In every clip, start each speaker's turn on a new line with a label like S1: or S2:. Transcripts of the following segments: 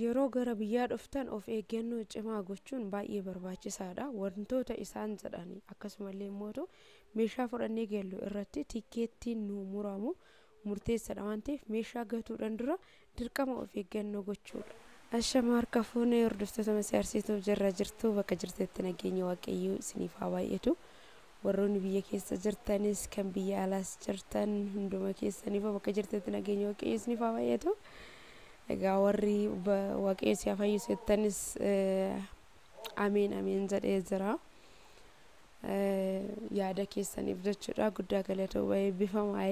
S1: yeroo gara biyyaa dhuftan of eeggannoo cimaa gochuun baay'ee barbaachisaadha. Wantoota isaan jedhani akkasumallee immoo meeshaa fudhannee gallu irratti tikeettiin nu muramu murteessaadha waan ta'eef meeshaa gatuudhaan dura dirqama of eeggannoo gochuudha. Ashama harka fuunee hordoftoota masarsiituu jirra jirtu bakka jirtetti nageenya waaqayyoo isiniif haa baay'atu. Warroonni biyya keessa jirtanis kan biyya alaas jirtan hunduma keessaniif bakka jirtetti nageenya waaqayyoo isiniif haa baay'atu. Egaa warri waaqayyo si fayyisettanis ameen jedhee jira. Yaada keessaniif jechuudha guddaa galatoomaa eebbifamaa.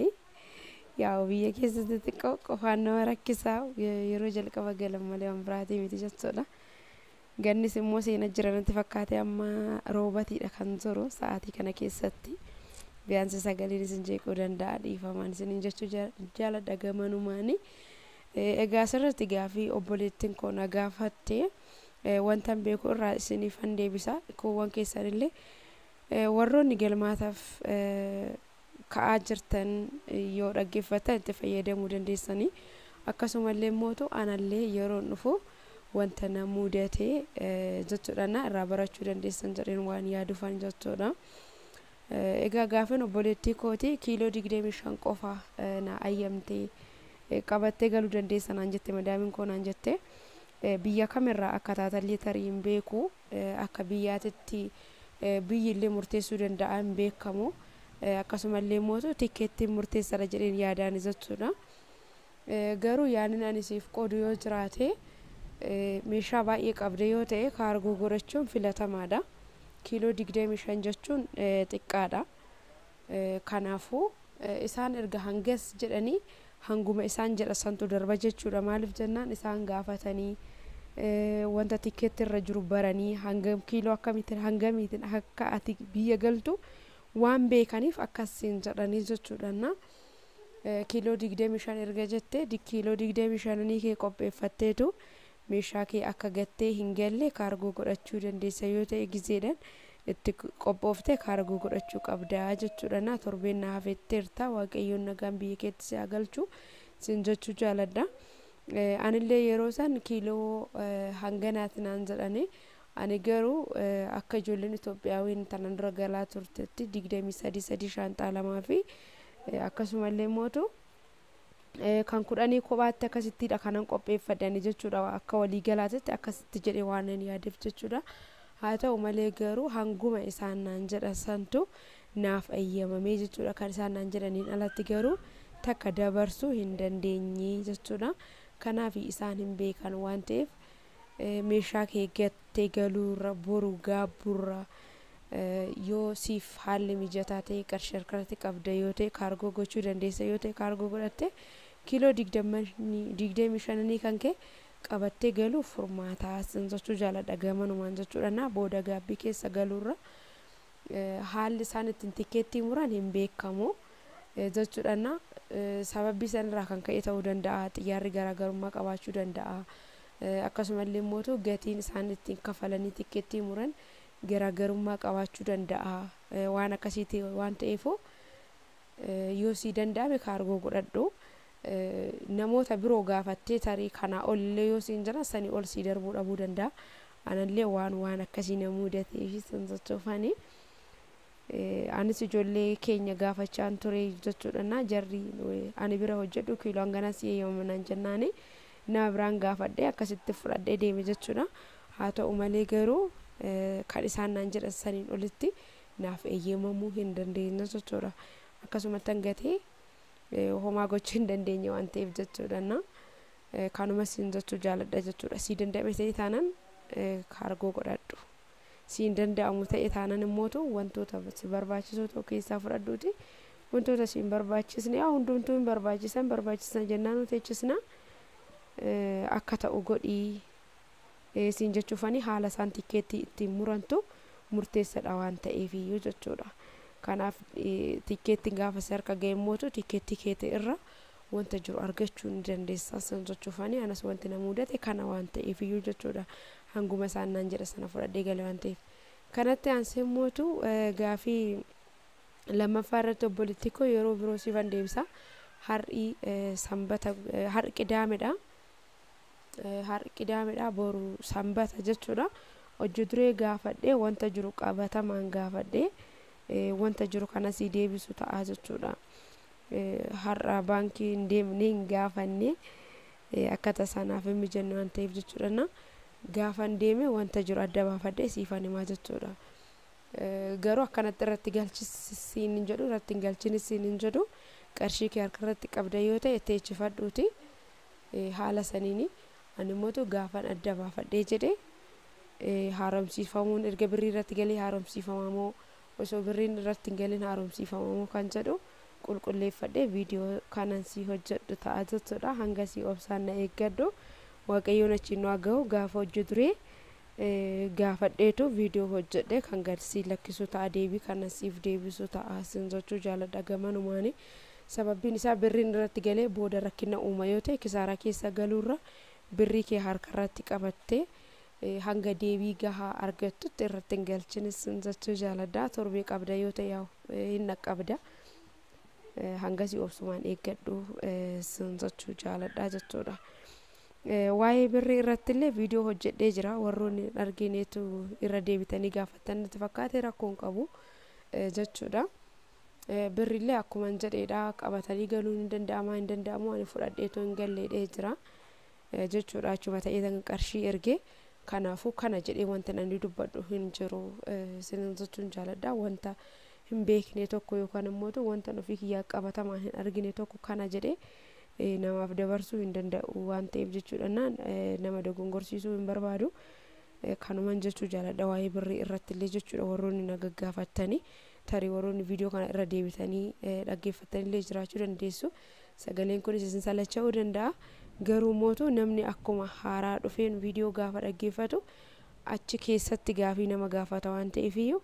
S1: Yaa biyya keessatti xiqqoo qofaan nama rakkisaa yeroo jalqaba galan malee waan biraatii miti jechuudha. Gannis immoo seena jiranatti fakkaate amma roobatiidha kan jiru sa'aatii kana keessatti. Biyaansi sagaleen isin jeequu danda'a dhiifamaan isin jechuu jaaladha gamanumaani. Egaa asirratti gaafii obboleettiin koo na gaafatte wanta beeku irraa isiniifan deebisa. Kuuwwan keessanillee warroonni galmaataaf ka'aa jirtan yoo dhaggeeffatan itti fayyadamuu dandeessanii. Akkasumallee immoo anallee yeroo dhufu wanta na mudate jechuudha irraa barachuu dandeessan jedheen waan yaaduufan jechuudha. Egaa gaafiin obboleettii kooti kiiloo 25 qofa na ayyamte qabattee galuu dandeessan an jette madaamiin koo naan jette. Biyya kamirraa akka taatallee tariin beeku akka biyyaatitti biyyillee murteessuu danda'an beekamu. Akkasumallee immoo tikeettiin murteessaadha jedheen yaadaan jechuudha. Garuu yaanin ani siif qoodu yoo jiraate meeshaa baay'ee qabde yoo ta'e kaargoo godhachuun filatamaadha. Kiiloo 25 jechuun xiqqaadha. Kanaafuu isaan erga hangas jedhanii hanguma isaan jedha santu darba jechuudha. Maaliif jennaan isaan gaafatanii wanta tikeetti irra jiru baranii hangam kiiloo akkamiitiin hangamiitiin akka ati biyya galtu waan beekaniif akkasiin jedhanii jechuudha. Kiiloo 25 erga jette kiiloo 25 ni kee qopheeffatteetu meeshaa kee akka gattee hin galle kaargoo godhachuu dandeessa yoo ta'e gizeedhaan itti qophooftee kaargoo godhachuu qabda jechuudha. Torbeen na hafetteerta waaqayyoon nagaan biyya keetti si galchu sin jechuu jaaladha. Anillee yeroo san kiiloo hanganaati naan jedhanii ani garuu akka ijoolleen Itoophiyaawwan tanan dura galaa turtetti 23 shaanxaa lamaa fi akkasumallee immoo kan kudhanii kophaatti akkasittidha kanan qopheeffadhani jechuudha. Akka walii galaatitti akkasitti jedhee waan ani yaadeef jechuudha. Haa ta'u malee garuu hanguma isaan naan jedhan santu naaf ayyamamee jechuudha. Kan isaan naan jedhaniin alatti garuu takka dabarsuu hin dandeenye jechuudha. Kanaaf isaan hin beekan waan ta'eef meeshaa kee gattee galuurra boru gaabburra yoo siif haalli mijataa ta'e qarshii harkatti qabda yoo ta'e kaargoo gochuu dandeessa yoo ta'e kaargoo godhatte kiiloo 25 kan kee qabattee galuu furmaataa jechuu jaaladha gamanumaan jechuudha. Booda gaabbii keessa galuurra haalli isaan ittiin tikeettii muran hin beekamu jechuudha. Sababbi sanirraa kan ka'e ta'uu danda'a xiyyaarri garaagarummaa qabaachuu danda'a. Akkasumallee immoo gatiin isaan ittiin kafalanii tikeettii muran garaagarummaa qabaachuu danda'a. Waan akkasiiti waan ta'eef yoo si danda'ame kaargoo godhadhu. Namoota biroo gaafattee tarii kana ollee yoo siin jira sanii ol si darbuu dhabuu danda'a. Anallee waan akkasii na mudateef sin jechuufani. Anis ijoollee keenya gaafachaan ture jechuudha. Jarri ani bira hojjedhu kiiloo hanganaas eeyyamaman jennaani. Nama biraan gaafadhee akkasitti fudhadhee deeme jechuudha. Haa ta'u malee garuu kan isaan naan jedhan saniin olitti naaf eeyyamamuu hin dandeenye jechuudha. Akkasumatti hangatee homaa gochuu hin dandeenye waan ta'eef jechuudha. Kanuma sin jechuu jaaladha jechuudha. Si danda'ame ta'e taanaan kaargoo godhadhu. Si hin danda'amu ta'e taanaan immoo wantoota si barbaachisoo ta'u keessaa fudhadhuuti. Wantoota si hin barbaachisne hundumtuu hin barbaachisan jennaan nuti jechisna. Akka ta'u godhii siin jechuufani haala isaan tikeettii ittiin murantu murteessaadha waan ta'eef iyyuu jechuudha. Kanaaf tikeettiin gaafa harka ga'e immoo tikeettii keetii irra wanta jiru argachuu ni dandeessa san jechuufani anas wanti na mudate kana waan ta'eef iyyuu jechuudha. Hanguma isaan naan jedha sana fudhadhee gale waan ta'eef. Kanatti aansee immoo gaafii lammaffaa irratti obboleettii koo yeroo biroo siifan deebisa. Har'i sanbata har'i qidaamedha. har qidaamedha boru sanbata jechuudha hojii duree gaafadhee wanta jiru qabatamaan gaafadhee wanta jiru kana si deebisu ta'a jechuudha har'a baankii deemnee gaafanne akkata sanaaf mijannu waan ta'eef jechuudha gaafan deeme wanta jiru adda baafadhee siifan himaa jechuudha garuu akkanatti irratti galchisiin hin jedhu irratti hin galchinisiin hin jedhu qarshii kee harka irratti qabda yoo ta'e teechifadhuuti haala saniini ani mootu gaafan adda baafadhee jedhee haaromsiifamuun erga birrii irratti galee haaromsiifamamoo osoo birriin irratti hin galin haaromsiifamamoo kan jedhu qulqulleeffadhee viidiyoo kanan si hojjedhu ta'a jechuudha hanga si obsaan na eeggadhu waaqayyoon achi nu agahu gaafa hojii duree gaafadheetu viidiyoo hojjedhe kan gadsi lakkisu ta'a deebii kana siif deebisu ta'a sinzochuu jaaladha gamanumaani sababbiin isaa birriin irratti galee booda rakkina uuma yoo ta'e kisaaraa keessa galuurra birrii kee harka irratti qabattee hanga deebii gahaa argattutti irratti hin galchinis sinzochuu jaaladha torbee qabda yoo ta'e yaa'u hin naqqabda hanga si obsumaan eeggadhu sinzochuu jaaladha jechuudha waa'ee birrii irratti illee viidiyoo hojjedhee jira warroonni argineetu irra deebitanii gaafattan natti fakkaate rakkoon qabu jechuudha birrii illee akkuma jedheedha qabatanii galuun hin danda'amu ani fudhadheetoo hin galleedhee jira jechuudha achuma ta'ee qarshii ergee kanaafuu kana jedhee wanta namni dubbadhu hin jiru sinzochuun jaaladha wanta hin beekne tokko yookaan immoo wanta ofii kiyyaa qabatamaan hin argine tokko kana jedhee namaaf dabarsuu hin danda'u waan ta'eef jechuudha nama dogongorsiisuu hin barbaadu kanuman jechuu jaaladha waa'ee birrii irratti illee jechuudha warroonni na gaggaafatanii tarii warroonni viidiyoo kana irra deebitanii dhaggeeffatanii illee jiraachuu dandeessu sagaleen kunis isin salacha'uu danda'a garuu mootu namni akkuma haaraa dhufeen viidiyoo gaafa dhaggeeffatu achi keessatti gaafii nama gaafata waan ta'eef iyyuu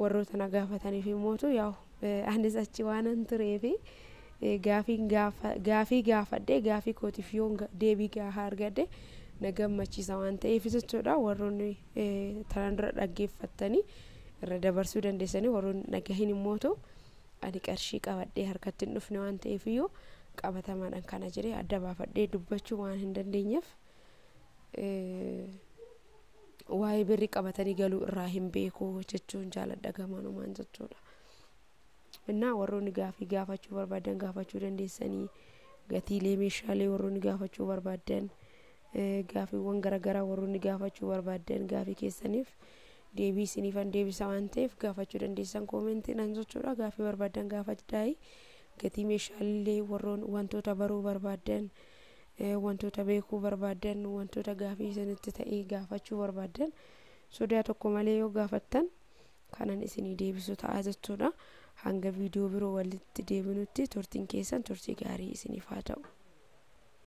S1: warroota na gaafataniif mootu yaa'u anis achi waanan tureefi gaafii gaafadhee gaafii kootiif yoo deebii gahaa argadhe na gammachiisa waan ta'eef jechuudha warroonni tanaan dura dhaggeeffatanii irra dabarsuu dandeessanii warroonni dhagahin immoo ani qarshii qabadhee harkatti hin dhufne waan ta'eef iyyuu qabatamaadhaan kana jedhee adda baafadhee dubbachuu waan hin dandeenyeef waa'ee birrii qabatanii galuu irraa hin beeku jechuun jaaladha gamanumaan jechuudha እና warroonni gaafii gaafachuu barbaadan gaafachuu dandeessanii gatiilee meeshaalee warroonni gaafachuu barbaadan gaafiiwwan garagaraa warroonni gaafachuu barbaadan gaafii keessaniif deebii isiniifan deebisa waan ta'eef gaafachuu dandeessan koomentiin jechuudha gaafii barbaadan gaafadhaa gatii meeshaalee warroon wantoota baruu barbaadan wantoota beekuu barbaadan wantoota gaafii isinitti ta'ee gaafachuu barbaadan sodaa tokko malee yoo gaafattan kanan isinii deebisu ta'a jechuudha hanga viidiyoo biroo walitti deebinutti turtiin keessan turtii gaarii isiniif haa ta'u